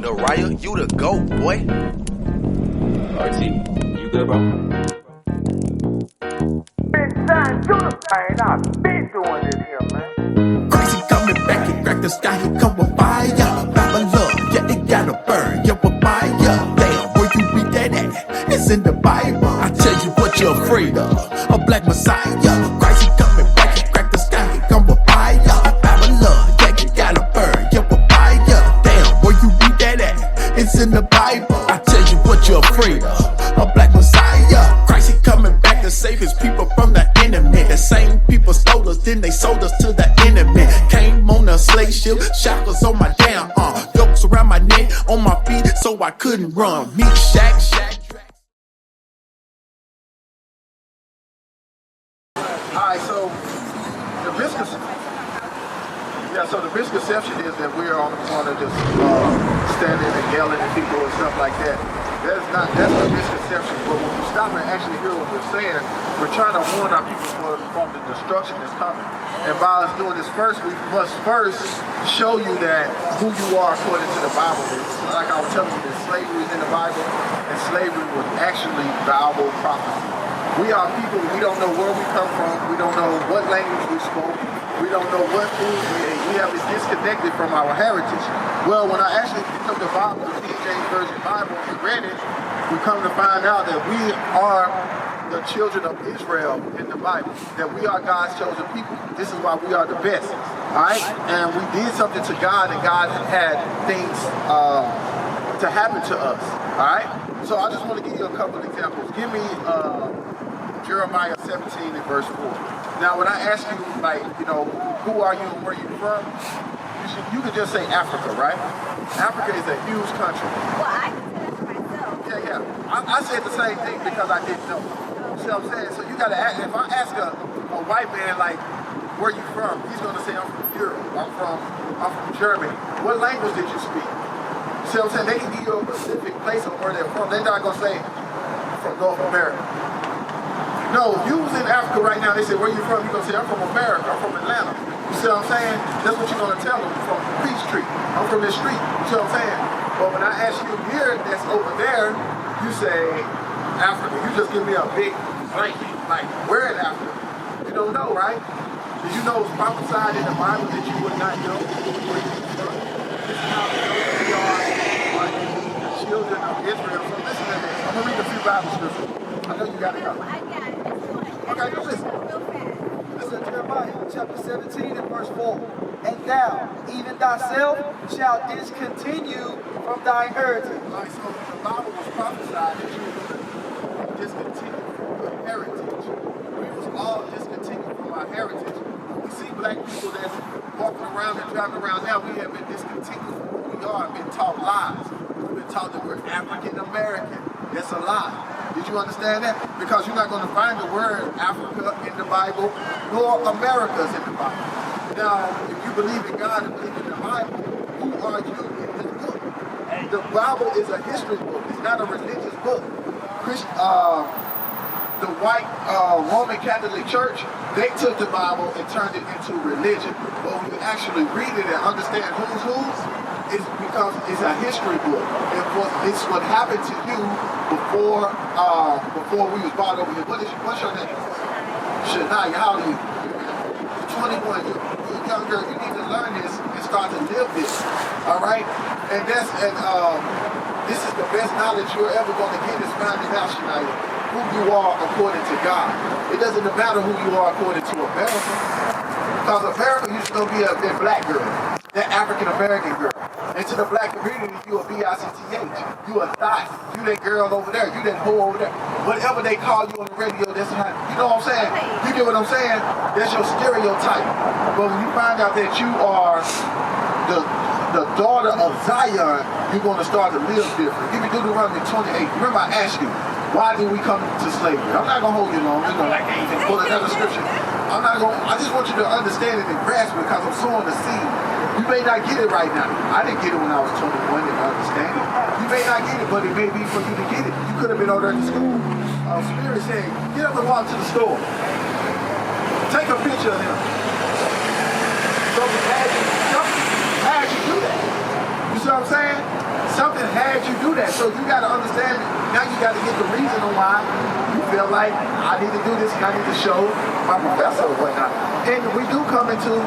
Naraya, you the GOAT, boy. RT, you good, bro? Benzion, you the man. I've been doing this here, man. Crazy coming back and crack the sky, he come with fire. Babylon, yeah, it gotta burn, yeah, with fire. Damn, where you read that at? It's in the Bible. I tell you what you're afraid of, a black messiah. Crazy coming back and crack the sky, he come with fire. Babylon, yeah, it gotta burn, yeah, with fire. Damn, where you read that at? It's in the Bible. I tell you what you're afraid of, a black messiah. Christ, he coming back to save his people from the enemy. The same people stole us, then they sold us to the enemy. Came on a slave ship, shackles on my damn arm, yokes around my neck, on my feet, so I couldn't run. Me, shack. Alright, so the misconception is that we're on the corner just standing and yelling at people and stuff like that. That's a misconception. But when you stop and actually hear what we're saying, we're trying to warn our people from the destruction that's coming. And by us doing this first, we must first show you that who you are according to the Bible. Like I was telling you, that slavery is in the Bible, and slavery was actually Bible prophecy. We are people, we don't know where we come from, we don't know what language we spoke, we don't know what food we ate. We have been disconnected from our heritage. Well, when I actually picked up the Bible, the King James Version Bible, and read it, we come to find out that we are the children of Israel in the Bible, that we are God's chosen people. This is why we are the best, all right? And we did something to God, and God had things to happen to us, all right? So I just want to give you a couple of examples. Give me Jeremiah 17 and verse 4. Now, when I ask you, like, you know, who are you and where you from, you could just say Africa, right? Africa is a huge country. Well, I consider it myself. Yeah. I said the same thing because I didn't know. You see what I'm saying? So you got to ask, if I ask a white man, like, where you from, he's going to say, I'm from Europe, I'm from Germany. What language did you speak? You see what I'm saying? They can give you a specific place of where they're from. They're not going to say, I'm from North America. No, if you was in Africa right now, they say, where you from? You're going to say, I'm from America, I'm from Atlanta. You see what I'm saying? That's what you're going to tell them. I'm from Peachtree. I'm from this street. You see what I'm saying? But when I ask you here, that's over there, you say Africa. You just give me a big blank. Like, where in Africa? You don't know, right? Did you know it's prophesied in the Bible that you would not know where you from? This is how we are the children of Israel. So listen to this. I'm going to read a few Bible scriptures. I know you got it up. I got it. Okay, just listen. Listen to Jeremiah chapter 17 and verse 4. And thou, even thyself, shalt discontinue from thy heritage. All right, so the Bible was prophesied that you would discontinue from your heritage. We was all discontinued from our heritage. We see black people that's walking around and driving around now, we have been discontinued from who we are, been taught lies. We've been taught that we're African American. That's a lie. Did you understand that? Because you're not going to find the word Africa in the Bible, nor America's in the Bible. Now, if you believe in God and believe in the Bible, who are you in this book? The Bible is a history book. It's not a religious book. The white Roman Catholic Church, they took the Bible and turned it into religion. But when you actually read it and understand who's whose, it's because it's a history book. It's what happened to you before we was brought over here. What's your name? Shania. How old are you? 21. You're younger. You need to learn this and start to live this. All right? And this is the best knowledge you're ever going to get is finding out, Shania, who you are according to God. It doesn't matter who you are according to America. Because America used to be that black girl, that African American girl. And to the black community, you a B-I-C-T-H. You a thot. You that girl over there. You that hoe over there. Whatever they call you on the radio, that's how, you know what I'm saying? You get what I'm saying? That's your stereotype. But when you find out that you are the daughter of Zion, you're going to start to live different. Give me Deuteronomy 28. Remember I asked you, why did we come to slavery? I'm not going to hold you long. We're going to pull another scripture. I just want you to understand it and grasp it because I'm sowing the seed. You may not get it right now. I didn't get it when I was 21 and understand it. You may not get it, but it may be for you to get it. You could have been over there at the school. Spirit saying, get up and walk to the store. Take a picture of him. So as you do that, you see what I'm saying? something had you do that. So you got to understand, now you got to get the reason on why you feel like I need to do this and I need to show my professor or whatnot. And we do come into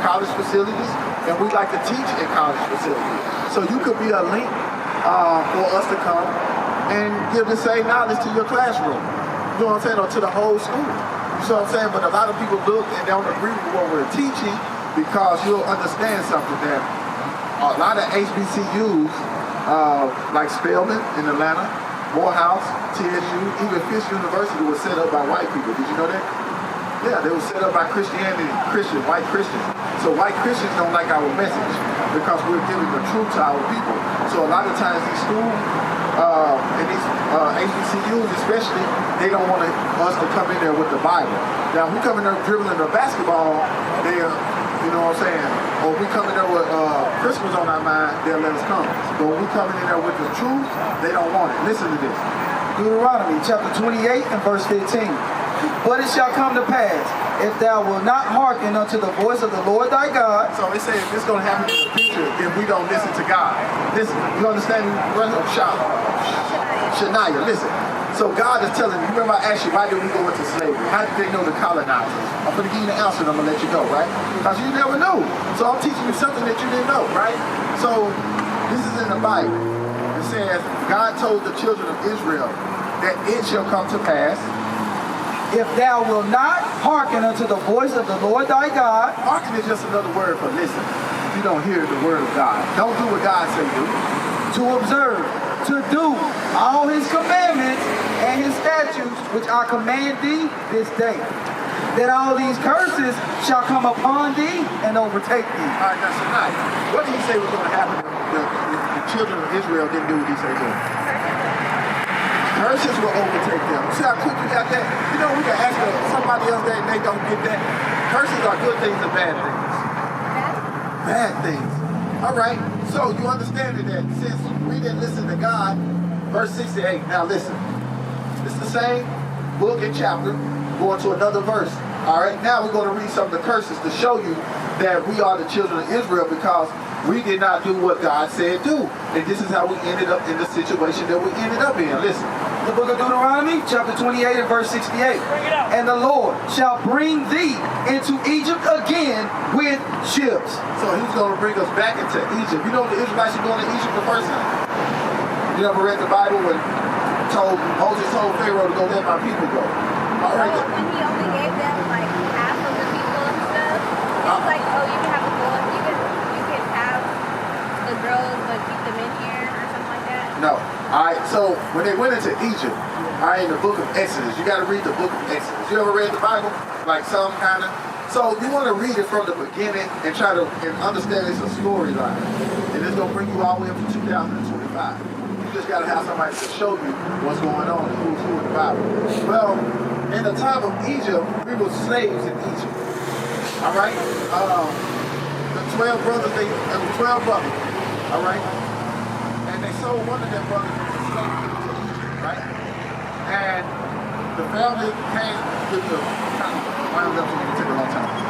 college facilities, and we like to teach in college facilities. So you could be a link for us to come and give the same knowledge to your classroom. You know what I'm saying? Or to the whole school. You see what I'm saying? But a lot of people look and don't agree with what we're teaching because you'll understand something that a lot of HBCUs, like Spelman in Atlanta, Morehouse, TSU, even Fisk University was set up by white people. Did you know that? Yeah, they were set up by white Christians. So white Christians don't like our message because we're giving the truth to our people. So a lot of times these schools and these HBCUs especially, they don't want us to come in there with the Bible. Now, if we come in there dribbling the basketball, you know what I'm saying? Or we come in there with Christmas on our mind, they'll let us come. But when we come in there with the truth, they don't want it. Listen to this. Deuteronomy chapter 28 and verse 15. But it shall come to pass, if thou wilt not hearken unto the voice of the Lord thy God. So it says it's going to happen in the future if we don't listen to God. Listen, you understand? Shania, listen. So God is telling you, remember I asked you, why did we go into slavery? How did they know the colonizers? I'm going to give you the answer and I'm going to let you go, right? Because you never knew. So I'm teaching you something that you didn't know, right? So this is in the Bible. It says, God told the children of Israel that it shall come to pass, if thou wilt not hearken unto the voice of the Lord thy God. Hearken is just another word for listen. You don't hear the word of God. Don't do what God says do. To observe, to do all his commandments and his statutes, which I command thee this day, that all these curses shall come upon thee and overtake thee. All right, now tonight, what did he say was going to happen if the children of Israel didn't do what he said to them? Curses will overtake them. See how quick you got that? You know, we can ask somebody else that and they don't get that. Curses are good things and bad things. Bad things. All right. So you understand that since we didn't listen to God, verse 68. Now listen. It's the same book and chapter going to another verse. All right. Now we're going to read some of the curses to show you that we are the children of Israel because we did not do what God said do. And this is how we ended up in the situation that we ended up in. Listen. The book of Deuteronomy, chapter 28 and verse 68. And the Lord shall bring thee into Egypt again with ships. So he's going to bring us back into Egypt. You know the Israelites are going to Egypt the first time? You ever read the Bible when Moses told Pharaoh to go let my people go? All right. So when he only gave them like half of the people and stuff, it's like, oh, you can have a boy, you can have the girls, but keep them in here or something like that? No. All right, so when they went into Egypt, all right, in the book of Exodus, you got to read the book of Exodus. You ever read the Bible? Like some kind of? So you want to read it from the beginning and try to understand it's a storyline. And it's going to bring you all the way up to 2025. You just got to have somebody to show you what's going on and who's who in the Bible. Well, in the time of Egypt, we were slaves in Egypt. All right? The 12 brothers, there were 12 brothers. All right? And they sold one of their brothers into slavery to Egypt, right? And the family came with the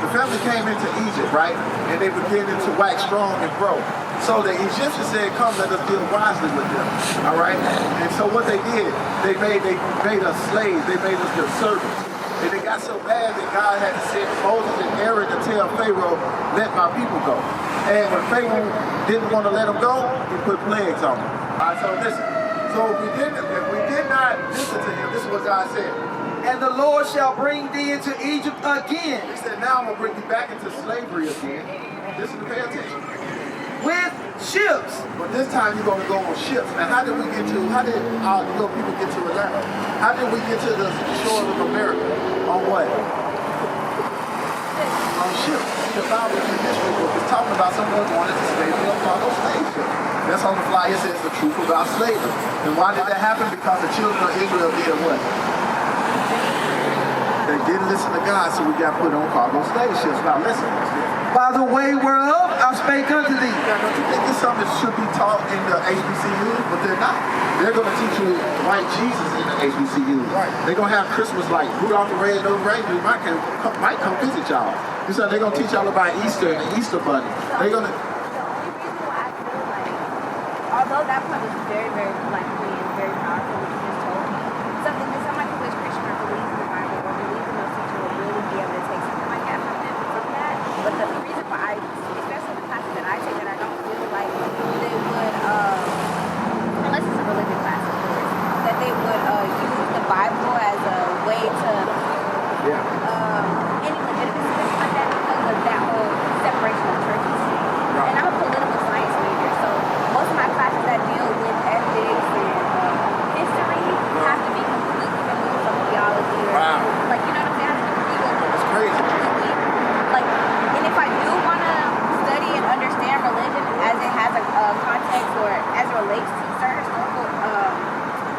The family came into Egypt, right? And they began to wax strong and grow. So the Egyptians said, come, let us deal wisely with them. All right? And so what they did, they made us slaves. They made us their servants. And it got so bad that God had to send Moses and Aaron to tell Pharaoh, let my people go. And when Pharaoh didn't want to let them go, he put plagues on them. All right, so listen. So if we did not listen to him, this is what God said. And the Lord shall bring thee into Egypt again. He said, now I'm going to bring you back into slavery again. Listen to pay attention. With ships. But this time you're going to go on ships. Now how did our little people get to Atlanta? How did we get to the shores of America? On what? On ships. The Bible in the history book is talking about someone going into slavery on cargo slave ships. That's on the flyer. It says the truth about slavery. And why did that happen? Because the children of Israel did what? They didn't listen to God, so we got put on cargo slave ships. Now listen. By the way whereof I spake unto thee. Now, don't you think it's something that should be taught in the HBCU? But they're not. They're going to teach you white Jesus in the HBCU. Right. They're going to have Christmas like Rudolph the Red-Nosed Reindeer might come visit y'all. So they're going to teach y'all about Easter and the Easter Bunny. They're going to... The only reason why I feel like although that point was very, very bluntly and very powerful, what you just told me, something that somebody who is Christian or believes in the Bible or believes in those teachers will really be able to take something like that from that. But the reason why especially the classes that I take, that I don't feel like they would, unless it's a religion class, of course, that they would use the Bible as a way to any legitimacy like that because of that whole separation of churches. And I'm a political science major, so most of my classes that deal with ethics and history have to be completely removed from theology. Or, like, you know what I'm saying? That's crazy. Like, and if I do want to study and understand religion as it has a context or as it relates to certain historical,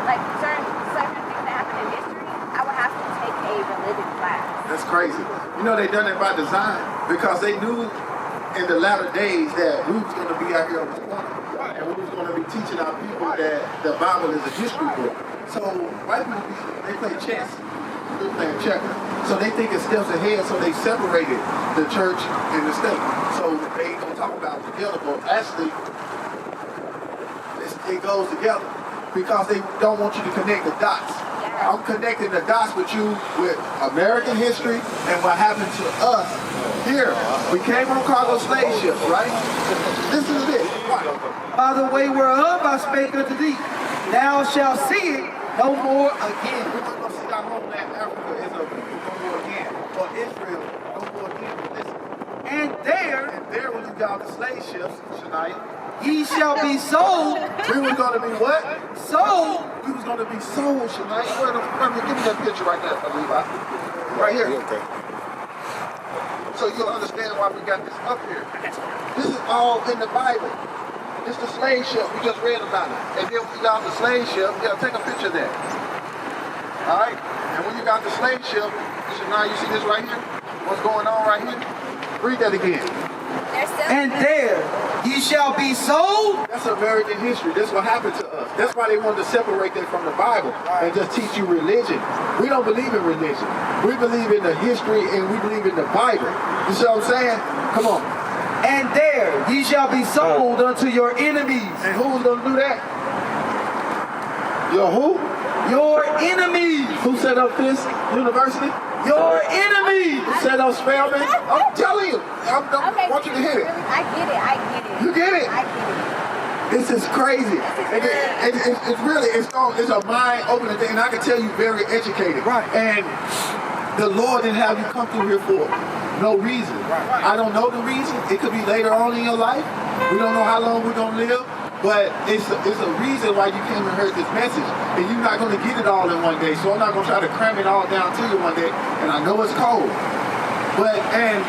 like certain things that happen in history, I would have to take a religion class. That's crazy. You know, they done it by design because they knew in the latter days that we was going to be out here on the corner and we was going to be teaching our people that the Bible is a history book. So white people, they play chess, they're playing checkers. So they think it's steps ahead, so they separated the church and the state. So they ain't going to talk about it together, but actually it goes together because they don't want you to connect the dots. I'm connecting the dots with you with American history and what happened to us here. We came on cargo slave ships, right? Listen to this. By the way whereof I spake unto thee, thou shalt see it no more again. We're not going to see our homeland Africa as a people no more again. Or Israel no more again. Listen. And there when you got the slave ships, Shania, ye shall be sold. we were going to be what? Sold. We was going to be sold, Shania. Give me that picture right there, Levi. Right here. Okay. So you'll understand why we got this up here. This is all in the Bible. It's the slave ship. We just read about it. And then when you got the slave ship, take a picture of that. All right? And when you got the slave ship, now you see this right here? What's going on right here? Read that again. And there ye shall be sold. That's American history. That's what happened to us. That's why they wanted to separate that from the Bible and just teach you religion. We don't believe in religion. We believe in the history and we believe in the Bible. You see what I'm saying? Come on. And there ye shall be sold unto your enemies. And who's going to do that? Your who? Your enemies. Who set up this university? Your enemies. Who set up Spelman? I'm telling you. I want you to hit it. I get it. You get it? I get it. This is crazy. It's really, it's a mind-opening thing. And I can tell you very educated. Right. And the Lord didn't have you come through here for no reason. Right. I don't know the reason. It could be later on in your life. We don't know how long we're going to live. But it's a reason why you came and heard this message. And you're not going to get it all in one day. So I'm not going to try to cram it all down to you one day. And I know it's cold. And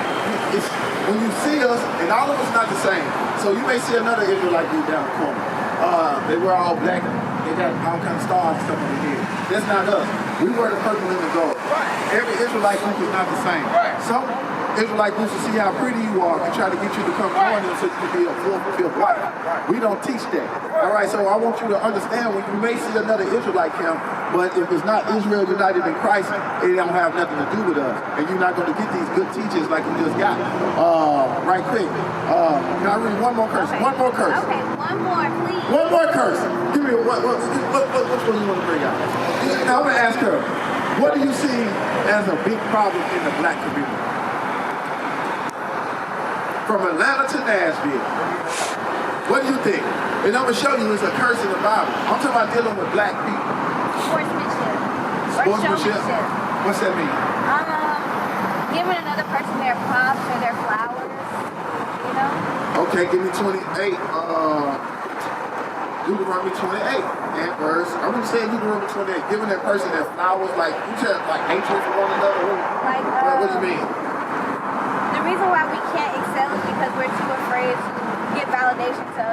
it's, when you see us, and all of us not the same. So you may see another Israelite group down the corner. They wear all black. They got all kinds of stars and stuff on their head. That's not us. We wear the purple and the gold. Every Israelite group is not the same. Some Israelite groups will see how pretty you are and try to get you to come join them so you can be a full-filled wife. We don't teach that. All right, so I want you to understand when you may see another Israelite camp, but if it's not Israel united in Christ, it don't have nothing to do with us. And you're not going to get these good teachers like you just got. Right quick. Can I read one more curse? Okay. One more curse. Okay, one more, please. One more curse. Give me which one you want to bring out? Now I'm going to ask her, what do you see as a big problem in the black community? From Atlanta to Nashville. What do you think? And I'm going to show you it's a curse in the Bible. I'm talking about dealing with black people. Sportsmanship. Sportsmanship? What's that mean? Giving another person their props or their flowers, you know? Okay, give me 28. Deuteronomy 28 and verse. I'm going to say Deuteronomy 28. Giving that person their flowers, like, you said, like hatred for one another. What do you mean? The reason why we can't excel is because we're too afraid to give validation to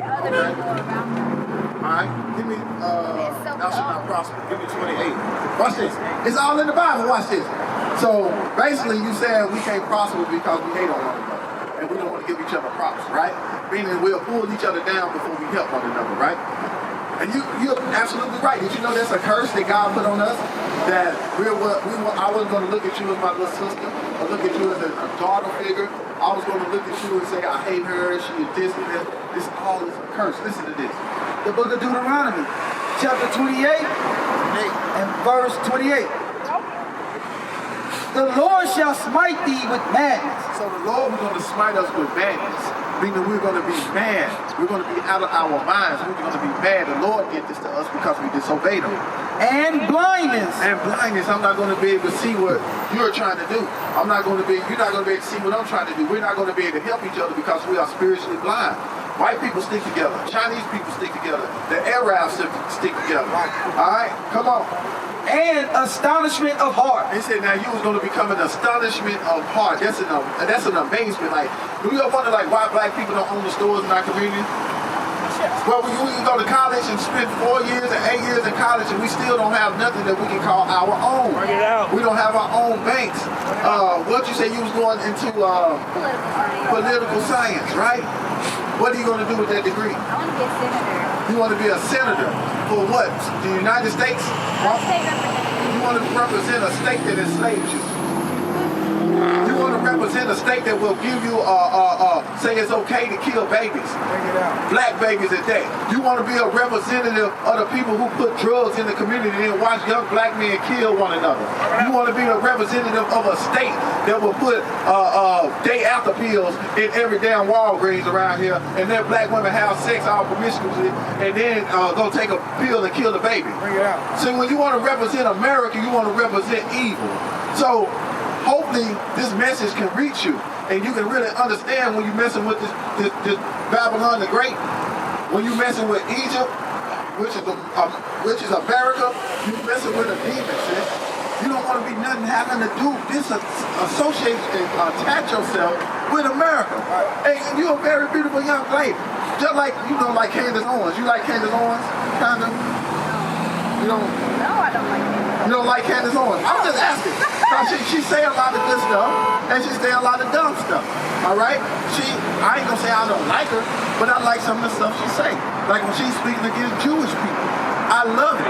other people around us. Alright, give me, so thou shalt not prosper. Give me 28. Watch this. It's all in the Bible. Watch this. So, basically, you said we can't prosper because we hate on one another. And we don't want to give each other props, right? Meaning we'll pull each other down before we help one another, right? And you're absolutely right. Did you know that's a curse that God put on us? That I wasn't going to look at you as my little sister, or look at you as a daughter figure. I was going to look at you and say, I hate her, she is this and that. This all is a curse. Listen to this. The book of Deuteronomy, chapter 28 and verse 28. The Lord shall smite thee with madness. So the Lord was going to smite us with madness, meaning we're going to be mad. We're going to be out of our minds. We're going to be mad. The Lord did this to us because we disobeyed Him. And blindness. And blindness. I'm not going to be able to see what you're trying to do. You're not going to be able to see what I'm trying to do. We're not going to be able to help each other because we are spiritually blind. White people stick together. Chinese people stick together. The Arabs stick together. All right? Come on. And astonishment of heart. They said now you was going to become an astonishment of heart. That's an amazement. Like, do you ever wonder like why black people don't own the stores in our community? Well, we can go to college and spend 4 years and 8 years in college and we still don't have nothing that we can call our own. Bring it out. We don't have our own banks. What you say you was going into political science, right? What are you going to do with that degree? I want to be a senator. You want to be a senator for what? The United States? State representative. You want to represent a state that enslaves you. You want to represent a state that will give you, say it's okay to kill babies. Bring it out. Black babies at that. You want to be a representative of the people who put drugs in the community and watch young black men kill one another. You want to be a representative of a state that will put day after pills in every damn Walgreens around here and let black women have sex all promiscuously and then go take a pill and kill the baby. Bring it out. See, when you want to represent America, you want to represent evil. So hopefully this message can reach you and you can really understand when you're messing with this Babylon the Great, when you're messing with Egypt, which is America, you're messing with a demon, sis. You don't want to be nothing having to do associate and attach yourself with America. Hey, you're a very beautiful young lady. Just like, like Candace Owens. You like Candace Owens? Kind of? You don't? No, I don't like it. You don't like Candace Owens? I'm just asking. She say a lot of good stuff, and she say a lot of dumb stuff. All right? I ain't gonna say I don't like her, but I like some of the stuff she say. Like when she's speaking against Jewish people. I love it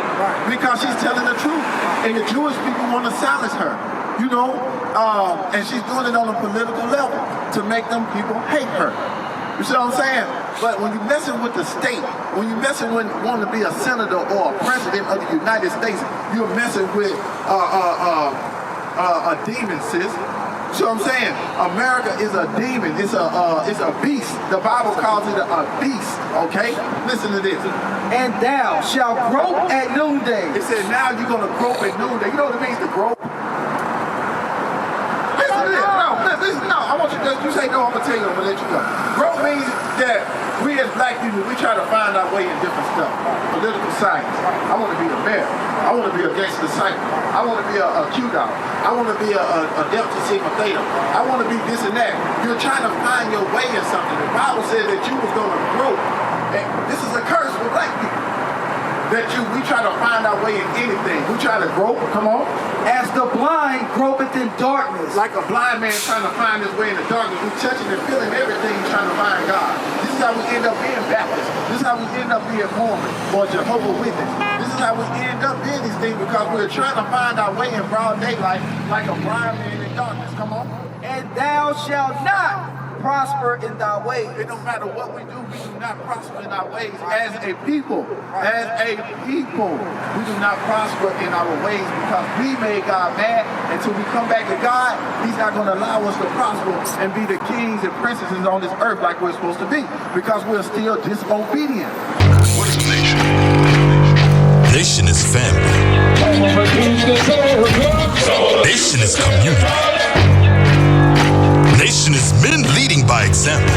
because she's telling the truth, and the Jewish people want to silence her. And she's doing it on a political level to make them people hate her. You see what I'm saying? But when you're messing with the state, when you're messing with wanting to be a senator or a president of the United States, you're messing with a demon, sis. See what I'm saying? America is a demon. It's a beast. The Bible calls it a beast. Okay? Listen to this. And thou shalt grope at noonday. It said now you're gonna grope at noonday. You know what it means to grope? Listen to this. No. I want you to you say no. I'm gonna tell you. I'm gonna let you go. Grope means that we as black people we try to find our way in different stuff. Political science. I want to be a mayor. I want to be a gangster disciple. I want to be a Q-dog. I want to be a Delta Sigma Theta. I want to be this and that. You're trying to find your way in something. The Bible said that you was going to grow. And this is a curse for black people. That we try to find our way in anything. We try to grope. Come on. As the blind gropeth in darkness. Like a blind man trying to find his way in the darkness. We're touching and feeling everything trying to find God. This is how we end up being Baptist. This is how we end up being Mormon or Jehovah's Witness. This is how we end up being these things because we're trying to find our way in broad daylight like a blind man in darkness. Come on. And thou shalt not prosper in thy ways. It don't matter what we do not prosper in our ways as a people. As a people, we do not prosper in our ways because we made God mad. Until we come back to God, He's not going to allow us to prosper and be the kings and princesses on this earth like we're supposed to be because we're still disobedient. What is nation? Nation is family. Nation is community. Nation is men leading by example.